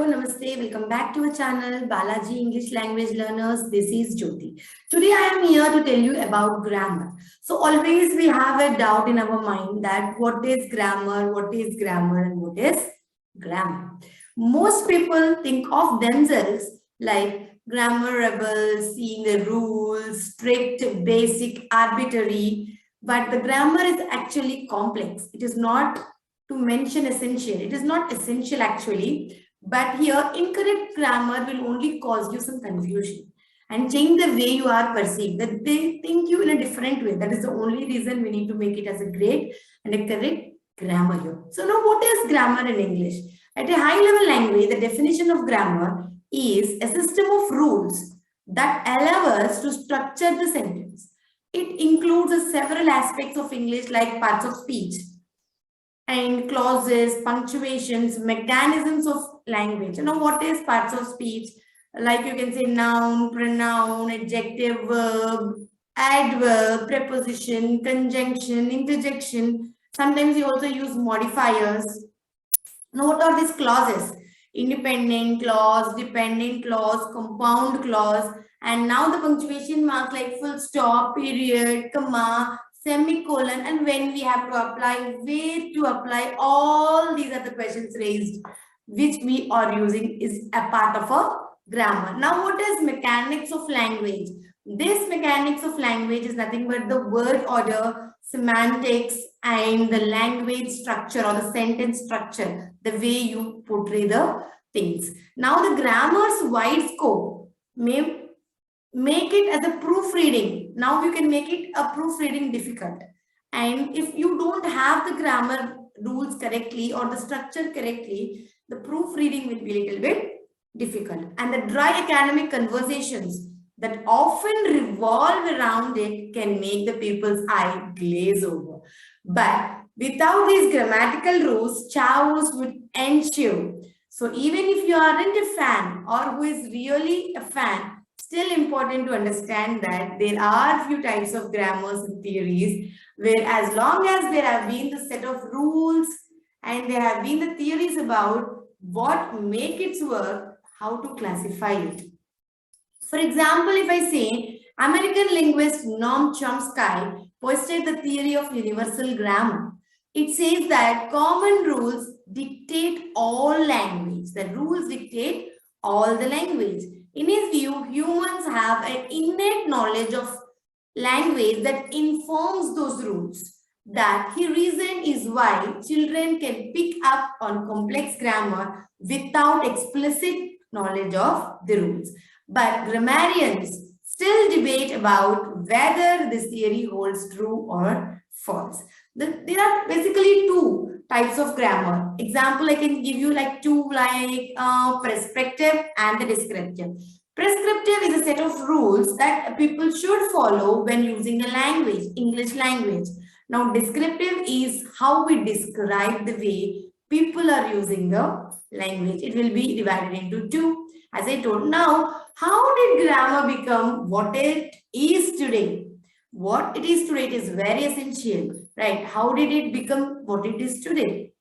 hello, namaste. Welcome back to our channel, Balaji English Language Learners. This is Jyothi. Today I am here to tell you about grammar. So always we have a doubt in our mind that what is grammar, and what is grammar. Most people think of themselves like grammar rebels, seeing the rules, strict, basic, arbitrary. But the grammar is actually complex. It is not to mention essential. It is not essential actually, but here incorrect grammar will only cause you some confusion and change the way you are perceived, that they think you in a different way. That is the only reason we need to make it as a great and a correct grammar here. So now what is grammar in English? At a high level language, the definition of grammar is a system of rules that allow us to structure the sentence. It includes several aspects of English like parts of speech, and clauses, punctuations, mechanisms of language. You know what is parts of speech? Like you can say noun, pronoun, adjective, verb, adverb, preposition, conjunction, interjection. Sometimes you also use modifiers. Now what are these clauses? Independent clause, dependent clause, compound clause, and now the punctuation marks like full stop, period, comma, semicolon, and when we have to apply, where to apply, all these are the questions raised which we are using is a part of a grammar. Now what is mechanics of language? This mechanics of language is nothing but the word order, semantics, and the language structure or the sentence structure, the way you portray the things. Now the grammar's wide scope may make it as a proofreading. Now you can make it a proofreading difficult. And if you don't have the grammar rules correctly or the structure correctly, the proofreading will be a little bit difficult. And the dry academic conversations that often revolve around it can make the people's eye glaze over. But without these grammatical rules, chaos would ensue. So even if you aren't a fan or who is really a fan, still important to understand that there are few types of grammars and theories where as long as there have been the set of rules and there have been the theories about what make it work, how to classify it. For example, if I say American linguist Noam Chomsky posted the theory of universal grammar, it says that common rules dictate all language. The rules dictate all the language. In his view, humans have an innate knowledge of language that informs those rules. That he reasoned is why children can pick up on complex grammar without explicit knowledge of the rules. But grammarians still debate about whether this theory holds true or false. There are basically two types of grammar. Example, I can give you like two, like prescriptive and the descriptive. Prescriptive is a set of rules that people should follow when using a language, English language. Now, descriptive is how we describe the way people are using the language. It will be divided into two. As I told now, how did grammar become what it is today? What it is today, it is very essential, right? How did it become what it is today?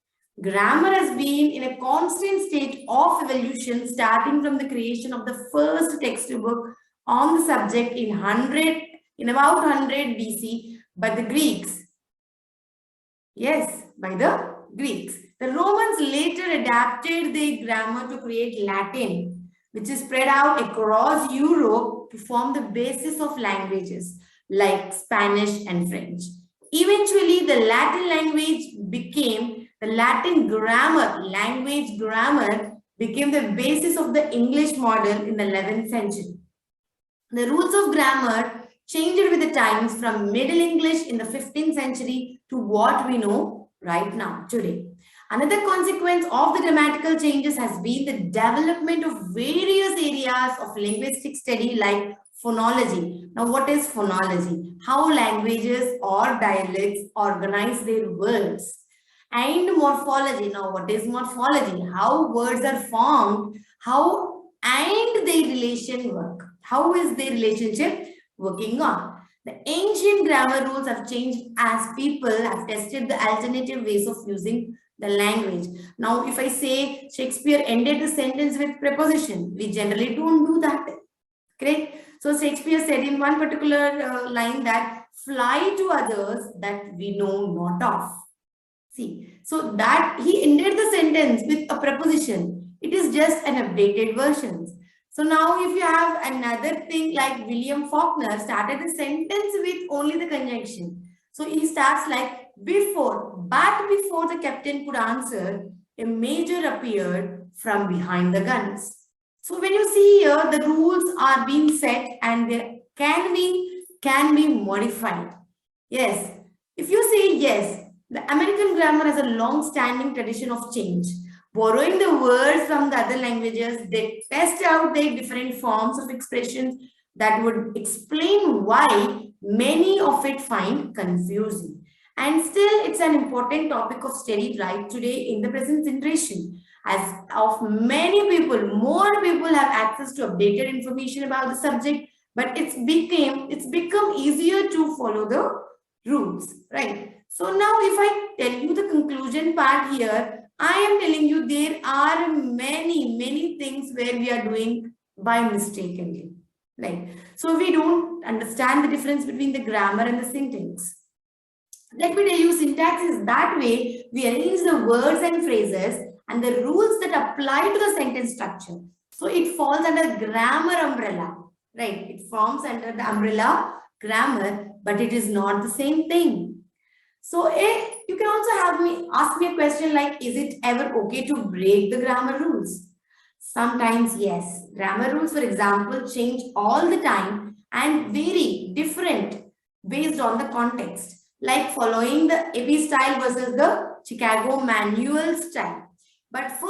Grammar has been in a constant state of evolution starting from the creation of the first textbook on the subject in about 100 BC by the Greeks. Yes, by the Greeks. The Romans later adapted their grammar to create Latin, which is spread out across Europe to form the basis of languages like Spanish and French. Eventually, the Latin language became the Latin grammar, language grammar became the basis of the English model in the 11th century. The rules of grammar changed with the times from Middle English in the 15th century to what we know right now, today. Another consequence of the grammatical changes has been the development of various areas of linguistic study like phonology. Now, what is phonology? How languages or dialects organize their words. And morphology. Now, what is morphology? How words are formed, how and their relation work. How is their relationship working on? The ancient grammar rules have changed as people have tested the alternative ways of using the language. Now, if I say Shakespeare ended the sentence with preposition, we generally don't do that. Correct? So Shakespeare said in one particular line that fly to others that we know not of. See, so that he ended the sentence with a preposition. It is just an updated version. So now if you have another thing like William Faulkner started the sentence with only the conjunction. So he starts like but before the captain could answer, a major appeared from behind the guns. So when you see here, the rules are being set and they can be modified. Yes. If you say yes, the American grammar has a long-standing tradition of change. Borrowing the words from the other languages, they test out their different forms of expressions that would explain why many of it find confusing. And still, it's an important topic of study right today in the present generation. As of many people, more people have access to updated information about the subject, but it's become easier to follow the rules, right? So now if I tell you the conclusion part here, I am telling you there are many things where we are doing by mistakenly, right? So we don't understand the difference between the grammar and the syntax. Let me tell you, syntax is that way we arrange the words and phrases and the rules that apply to the sentence structure. So it falls under grammar umbrella, right? It forms under the umbrella grammar, but it is not the same thing. So you can also ask me a question like, is it ever okay to break the grammar rules? Sometimes yes. Grammar rules, for example, change all the time and vary different based on the context, like following the AP style versus the Chicago manual style. But for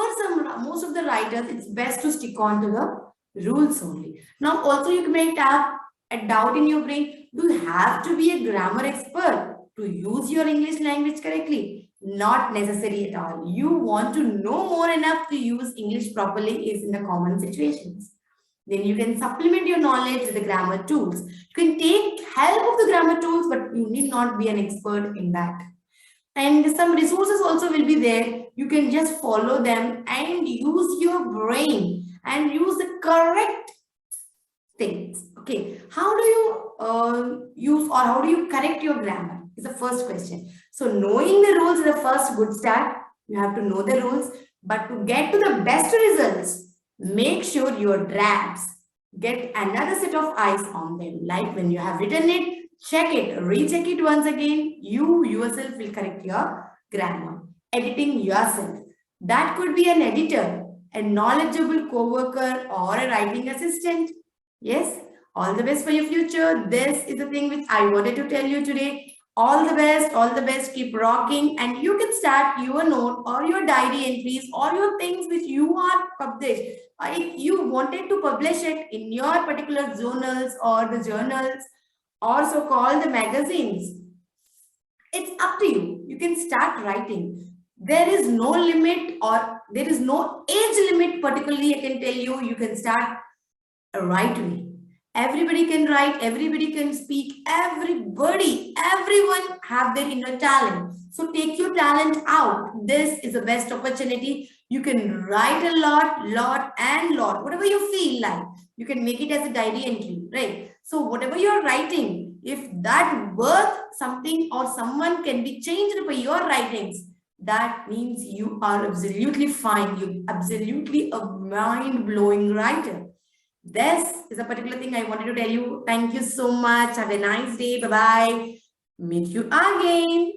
most of the writers, it's best to stick on to the rules only. Now, also you may have a doubt in your brain, do you have to be a grammar expert to use your English language correctly? Not necessary at all. You want to know more enough to use English properly is in the common situations. Then you can supplement your knowledge with the grammar tools. You can take help of the grammar tools, but you need not be an expert in that. And some resources also will be there. You can just follow them and use your brain and use the correct things. Okay, how do you use or how do you correct your grammar is the first question. So knowing the rules is the first good start. You have to know the rules, but to get to the best results, make sure your drafts get another set of eyes on them. Like when you have written it, check it, recheck it once again. You yourself will correct your grammar. Editing yourself. That could be an editor, a knowledgeable co-worker, or a writing assistant. Yes, all the best for your future. This is the thing which I wanted to tell you today. All the best, keep rocking, and you can start your note or your diary entries or your things which you are published. If you wanted to publish it in your particular journals or the journals or so called the magazines, it's up to you. You can start writing. There is no limit or there is no age limit particularly. I can tell you, you can start right away. Everybody can write, everybody can speak, everyone have their inner talent. So take your talent out. This is the best opportunity. You can write a lot, whatever you feel like. You can make it as a diary entry, right? So whatever you're writing, if that worth something or someone can be changed by your writings, that means you are absolutely fine. You're absolutely a mind-blowing writer. This is a particular thing I wanted to tell you. Thank you so much. Have a nice day. Bye-bye. Meet you again.